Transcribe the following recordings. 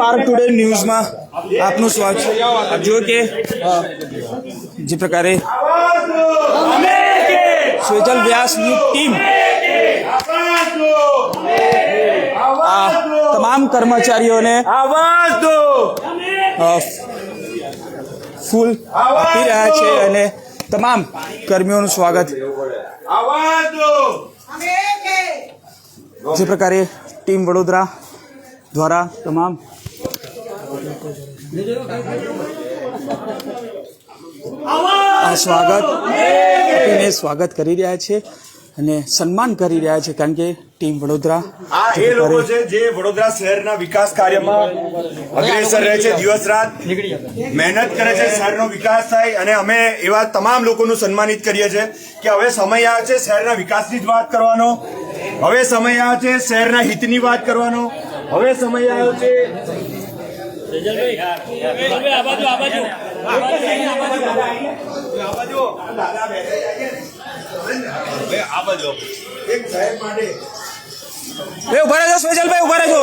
Spark today ન્યૂઝમાં આપનું સ્વાગત છે। આપ જુઓ કે જે પ્રકારે સ્વેજલ વ્યાસની ટીમ આ તમામ કર્મચારીઓને ફૂલ આપી રહ્યા છે અને તમામ કર્મીઓનું સ્વાગત જે પ્રકારે ટીમ વડોદરા દ્વારા તમામ સ્વાગત આપીને સ્વાગત કરી રહ્યા છે અને સન્માન કરી રહ્યા છે કારણ કે ટીમ વડોદરા એ લોકો છે જે વડોદરા શહેરના વિકાસ કાર્યમાં અગ્રેસર રહે છે, દિવસ રાત મહેનત કરે છે શહેરનો વિકાસ થાય અને અમે એવા તમામ લોકોનું સન્માનિત કરીએ છીએ કે હવે સમય આવે છે શહેરના વિકાસની જ વાત કરવાનો, હવે સમય આવે છે શહેરના હિતની વાત કરવાનો, હવે સમય આવ્યો છે એક સાહેબ માટે ઉભા રહેજો સ્વેજલભાઈ, ઉભા રહેજો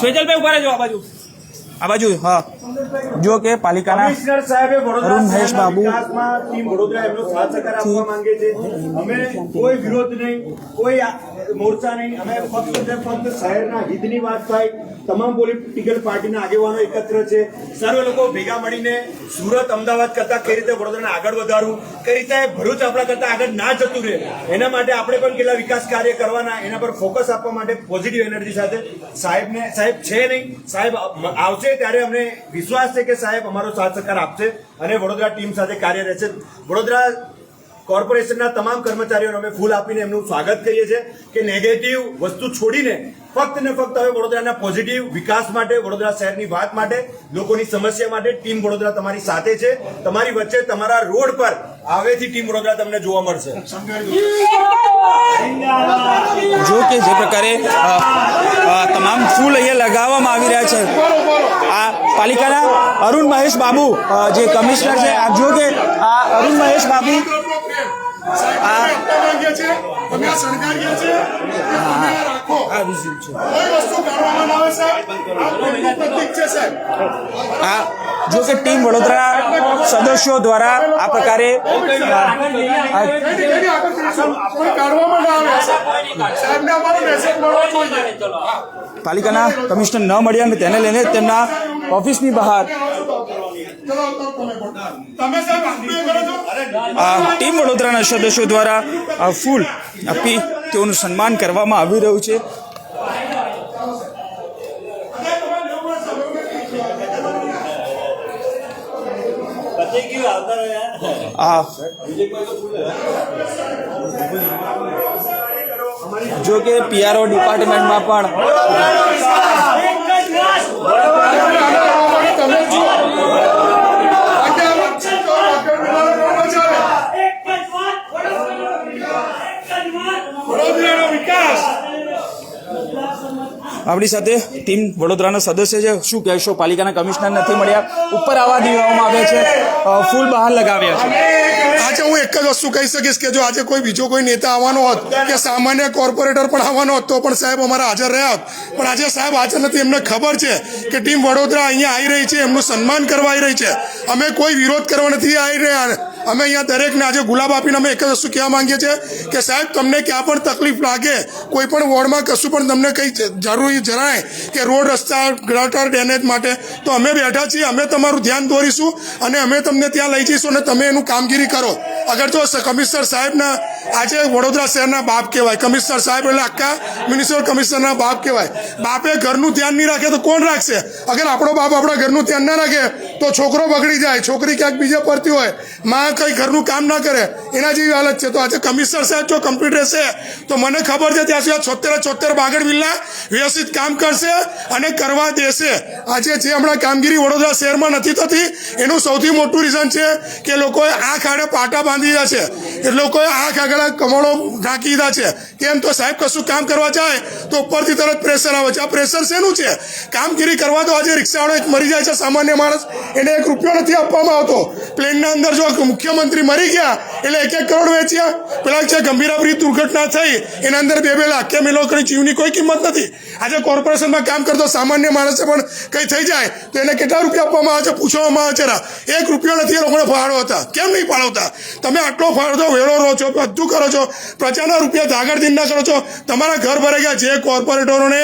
સ્વેજલભાઈ, ઉભા રહેજો આ બાજુ હા જો કે પાલિકાના કમિશનર સાહેબે અરુણ મહેશ બાબુ ટીમ વડોદરા એમનો સાથ સહકાર આપવા માંગે છે। અમે કોઈ વિરોધ નહીં, કોઈ મોરચા નહીં, અમે ફક્ત શહેરના હિતની વાત થાય, તમામ પોલિટિકલ પાર્ટીના આગેવાનો એકત્ર છે, સર્વ લોકો ભેગા મળીને સુરત અમદાવાદ કરતા કઈ રીતે વડોદરાને આગળ વધારવું, કઈ રીતે ભરૂચ આપણા કરતા આગળ ના જતું રહે એના માટે આપણે પણ કેટલા વિકાસ કાર્ય કરવાના એના પર ફોકસ આપવા માટે પોઝિટિવ એનર્જી સાથે સાહેબ છે નહીં, સાહેબ આવશે ત્યારે અમને વિશ્વાસ છે કે સાહેબ અમારો સાથ સહકાર આપશે અને વડોદરા ટીમ સાથે કાર્ય રહેશે। વડોદરા કોર્પોરેશનના તમામ કર્મચારીઓને અમે ફૂલ આપીને એમનું સ્વાગત કરીએ છીએ કે નેગેટિવ વસ્તુ છોડીને ફક્ત ને ફક્ત હવે વડોદરાના પોઝિટિવ વિકાસ માટે, વડોદરા શહેરની વાત માટે, લોકોની સમસ્યા માટે ટીમ વડોદરા તમારી સાથે છે, તમારી વચ્ચે તમારા રોડ પર આવેથી ટીમ વડોદરા તમને જોવા મળશે। જો કે જે પ્રકારે તમામ ફૂલ અહીંયા લગાવવામાં આવી રહ્યા છે આ પાલિકાના અરુણ મહેશ બાબુ જે કમિશનર છે, આપ જો કે આ અરુણ મહેશ બાબુ જો કે ટીમ વડોદરા સદસ્યો દ્વારા આ પ્રકારે પાલિકાના કમિશનર ન મળ્યા અને તેને લઈને તેમના ઓફિસની બહાર ટીમ વડોદરાના સદસ્યો દ્વારા ફૂલ આપી તેઓનું સન્માન કરવામાં આવી રહ્યું છે। જો કે પીઆરઓ ડિપાર્ટમેન્ટમાં પણ આપણી સાથે ટીમ વડોદરાના સદસ્ય છે, શું કહેશો? પાલિકાના કમિશનર નથી મળ્યા, ઉપર આવવા દેવામાં આવે છે, ફૂલ બહાર લગાવ્યા છે। આજે હું એક જ વસ્તુ કહી શકીશ કે જો આજે કોઈ બીજો કોઈ નેતા આવવાનો હોત કે સામાન્ય કોર્પોરેટર પણ આવવાનો હોત તો પણ સાહેબ અમારા હાજર રહ્યા હોત, પણ આજે સાહેબ હાજર નથી। એમને ખબર છે કે ટીમ વડોદરા અહીંયા આવી રહી છે, એમનું સન્માન કરવા આવી રહી છે, અમે કોઈ વિરોધ કરવા નથી આવી રહ્યા। અમે અહીંયા દરેકને આજે ગુલાબ આપીને અમે એક જ વસ્તુ કહેવા માંગીએ છીએ કે સાહેબ તમને ક્યાં પણ તકલીફ લાગે, કોઈ પણ વોર્ડમાં કશું પણ તમને કંઈ જરૂરી જણાય કે રોડ રસ્તા ગટર ડ્રેનેજ માટે, તો અમે બેઠા છીએ, અમે તમારું ધ્યાન દોરીશું અને અમે તમને ત્યાં લઈ જઈશું અને તમે એનું કામગીરી કરો। અગર જો કમિશનર સાહેબના આજે વડોદરા શહેરના બાપ કહેવાય, કમિશનર સાહેબ એટલે આખા મ્યુનિસિપલ કમિશનરના બાપ કહેવાય, બાપે ઘરનું ધ્યાન નહીં રાખે તો કોણ રાખશે? અગર આપણો બાપ આપણા ઘરનું ધ્યાન ના રાખે તો છોકરો બગડી જાય, છોકરી ક્યાંક બીજે પડતી હોય, માં કંઈ ઘરનું કામ ના કરે, એના જેવી હાલત છે। તો આજે કમિશનર સાહેબ જો કમ્પ્લીટ રહેશે તો મને ખબર છે ત્યાં સુધી 76 બાગડ વિલ્લા વ્યવસ્થિત કામ કરશે અને કરવા દેશે। આજે જે હમણાં કામગીરી વડોદરા શહેરમાં નથી થતી એનું સૌથી મોટું રીઝન છે કે લોકોએ આંખ આડે પાટા બાંધી દીધા છે, એ લોકોએ આંખ આગળ કમળો ઢાંકી દીધા છે। કેમ તો સાહેબ કશું કામ કરવા જાય તો ઉપરથી તરત પ્રેશર આવે છે। આ પ્રેશર શેનું છે? કામગીરી કરવા તો આજે રિક્ષાવાળો એક મરી જાય છે, સામાન્ય માણસ એને 1 રૂપિયો નથી આપવામાં આવતો. પ્લેનના અંદર જો મુખ્યમંત્રી મરી ગયા એટલે 1 કરોડ વેચ્યા. પેલા છે ગંભીરાપુરી દુર્ઘટના થઈ એના અંદર 2 લાખ કે એ લોકોની જીવની કોઈ કિંમત નથી. આજે કોર્પોરેશનમાં કામ કરતો સામાન્ય માણસે પણ કંઈ થઈ જાય તો એને કેટલા રૂપિયા આપવામાં આવે છે પૂછવામાં આવે છે. 1 રૂપિયો નથી એ લોકોને ફાળો હતા. કેમ નહીં ફાળવતા? તમે આટલો ફાળો વેળો રહો છો, બધું કરો છો, પ્રજાના રૂપિયા ધાગડ ના કરો છો. તમારા ઘર ભરાઈ ગયા. જે કોર્પોરેટરોને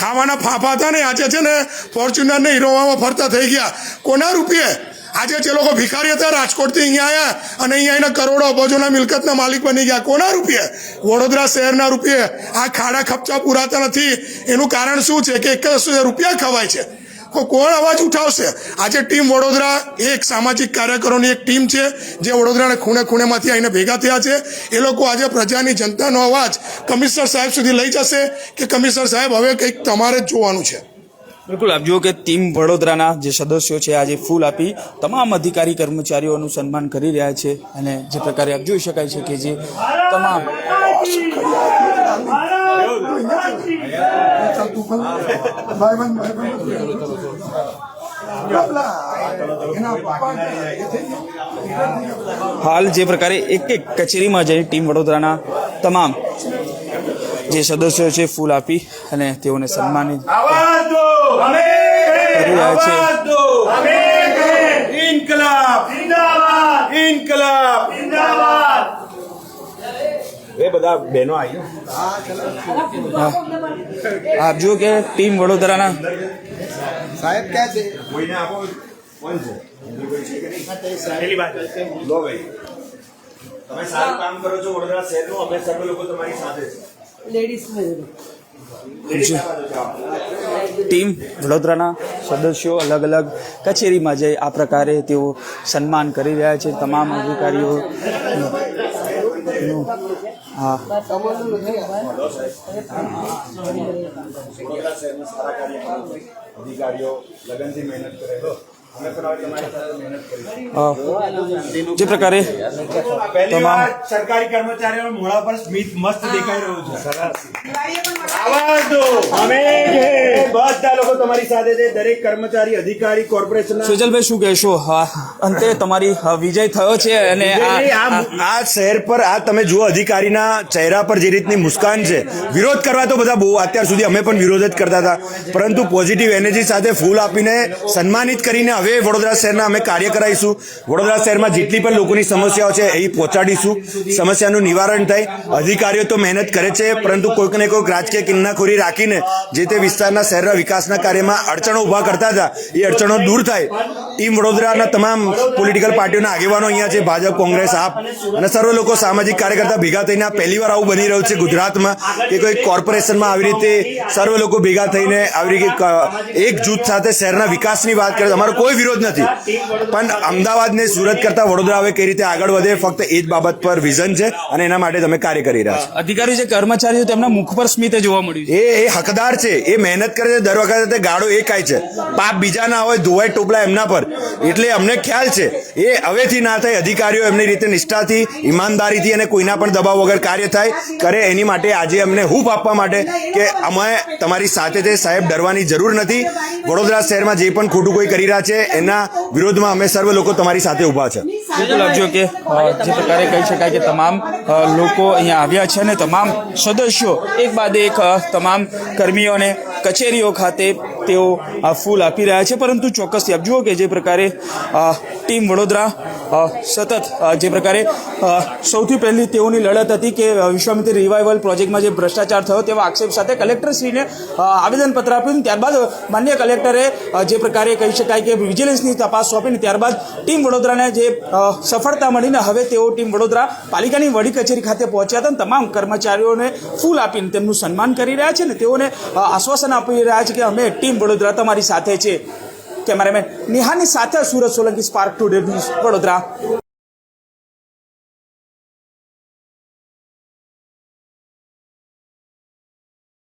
ખાવાના ફાંફા હતા ને આજે છે ને ફોર્ચ્યુનર ને હીરોવામાં ફરતા થઈ ગયા. કોના રૂપિયે? આજે જે લોકો ભિખારી હતા રાજકોટથી અહીંયા આવ્યા અને અહીંયા એના કરોડો અબજોના મિલકતના માલિક બની ગયા. કોના રૂપિયે? વડોદરા શહેરના રૂપિયે. આ ખાડા ખપચા પુરાતા નથી. એનું કારણ શું છે કે 1 રૂપિયા ખવાય છે. કોણ અવાજ ઉઠાવશે? આજે ટીમ વડોદરા એક સામાજિક કાર્યકરોની એક ટીમ છે જે વડોદરાને ખૂણે ખૂણેમાંથી આવીને ભેગા થયા છે. એ લોકો આજે પ્રજાની જનતાનો અવાજ કમિશનર સાહેબ સુધી લઈ જશે કે કમિશનર સાહેબ હવે કંઈક તમારે જ જોવાનું છે. બિલકુલ આપ જુઓ કે ટીમ વડોદરાના જે સદસ્યો છે આજે ફૂલ આપી તમામ અધિકારી કર્મચારીઓનું સન્માન કરી રહ્યા છે અને જે પ્રકારે આપ જોઈ શકાય છે કે જે તમામ હાલ જે પ્રકારે એક કચેરીમાં જઈ ટીમ વડોદરાના તમામ જે સદસ્યો છે ફૂલ આપી અને તેઓને સન્માનિત કરી રહ્યા છે. એ બધા બહેનો આવી આપ જુઓ કે ટીમ વડોદરાના સાહેબ ક્યાં છે? કોઈને આપો. કોણ છે? પેલી વાત લો ભાઈ, તમે સારું કામ કરો છો વડોદરા શહેરનું. અમે સર્વ લોકો તમારી સાથે છે. ટીમ વડોદરાના સદસ્યો અલગ અલગ કચેરીમાં જઈ આ પ્રકારે તેઓ સન્માન કરી રહ્યા છે તમામ અધિકારીઓ. હા વડોદરા શહેરના સારા કાર્યકરો, અધિકારીઓ લગનથી મહેનત કરે. અમે પણ હવે તમારી સાથે મહેનત કરીશું. જે પ્રકારે પહેલી વાર સરકારી કર્મચારીઓના મોઢા પર સ્મિત મસ્ત દેખાઈ રહ્યું છે. આવાજ દો, અમે છે. બધા લોકો તમારી સાથે છે. દરેક કર્મચારી, અધિકારી, કોર્પોરેશનના. સુજલભાઈ શું કહેશો? અંતે તમારી વિજય થયો છે અને આ શહેર પર આ તમે જુઓ અધિકારીના ચહેરા પર જે રીતની મુસ્કાન છે. વિરોધ કરવા તો બધા બહુ અત્યાર સુધી અમે પણ વિરોધ જ કરતા હતા, પરંતુ પોઝિટિવ એનર્જી સાથે ફૂલ આપીને સન્માનિત કરીને હવે વડોદરા શહેરના અમે કાર્ય કરાવીશું. વડોદરા શહેરમાં જેટલી પણ લોકોની સમસ્યાઓ છે એ પહોંચાડીશું. સમસ્યાનું નિવારણ થાય. અધિકારીઓ તો મહેનત કરે છે, પરંતુ કોઈક ને કોઈક રાજકીય કિન્નાખોરી રાખીને જે તે વિસ્તારના શહેરના વિકાસના કાર્યમાં અડચણો ઊભા કરતા હતા એ અડચણો દૂર થાય. ટીમ વડોદરાના તમામ પોલિટિકલ પાર્ટીઓના આગેવાનો અહીંયા છે. ભાજપ, કોંગ્રેસ, આપ અને સર્વ લોકો સામાજિક કાર્યકર્તા ભેગા થઈને આ પહેલી વાર આવું બની રહ્યું છે ગુજરાતમાં કે કોઈ કોર્પોરેશનમાં આવી રીતે સર્વ લોકો ભેગા થઈને આવી રીતે એક જૂથ સાથે શહેરના વિકાસની વાત કરે. અમારો કોઈ વિરોધ નથી, પણ અમદાવાદ ને સુરત કરતા વડોદરા હવે કઈ રીતે આગળ વધે ફક્ત એ જ બાબત પર વિઝન છે અને એના માટે તમે કાર્ય કરી રહ્યા છો. અધિકારી જે કર્મચારીઓ તેમના મુખ પર સ્મિત જોવા મળ્યું છે. એ હકદાર છે. એ મહેનત કરે છે. દર વખતે ગાળો એ ખાય છે. પાપ બીજા ના હોય, ધોવાય ટોપલા એમના પર. એટલે અમને ખ્યાલ છે એ હવેથી ના થાય. અધિકારીઓ એમની રીતે નિષ્ઠાથી, ઈમાનદારીથી અને કોઈના પણ દબાવ વગર કાર્ય થાય કરે. એની માટે આજે અમને હૂફ આપવા માટે કે અમે તમારી સાથે છે સાહેબ, ડરવાની જરૂર નથી. વડોદરા શહેરમાં જે પણ ખોટું કોઈ કરી રહ્યા છે એના વિરોધમાં અમે સર્વ લોકો તમારી સાથે ઊભા છે. બિલકુલ આપજો કે જે પ્રકારે કહી શકાય કે તમામ લોકો અહીંયા આવ્યા છે અને તમામ સદસ્યો એક બાદ એક તમામ કર્મીઓને કચેરીઓ ખાતે તેઓ ફૂલ આપી રહ્યા છે. પરંતુ ચોક્કસથી આપ જુઓ કે જે પ્રકારે ટીમ વડોદરા સતત જે પ્રકારે સૌથી પહેલી તેઓની લડત હતી કે વિશ્વામિત્ર રિવાઇવલ પ્રોજેક્ટમાં જે ભ્રષ્ટાચાર થયો તેવા આક્ષેપ સાથે કલેક્ટરશ્રીને આવેદનપત્ર આપ્યું. ત્યારબાદ માન્ય કલેક્ટરે જે પ્રકારે કહી શકાય કે વિજિલન્સની તપાસ સોંપીને ત્યારબાદ ટીમ વડોદરાને જે સફળતા મળીને હવે તેઓ ટીમ વડોદરા પાલિકાની વડી કચેરી ખાતે પહોંચ્યા હતા અને તમામ કર્મચારીઓને ફૂલ આપીને તેમનું સન્માન કરી રહ્યા છે અને તેઓને આશ્વાસન આપી રહ્યા છે કે અમે ટીમ વડોદરા તમારી સાથે છે. કેમેરામેન નિહાની સાથે Surat Solanki, spark today news, Vadodara.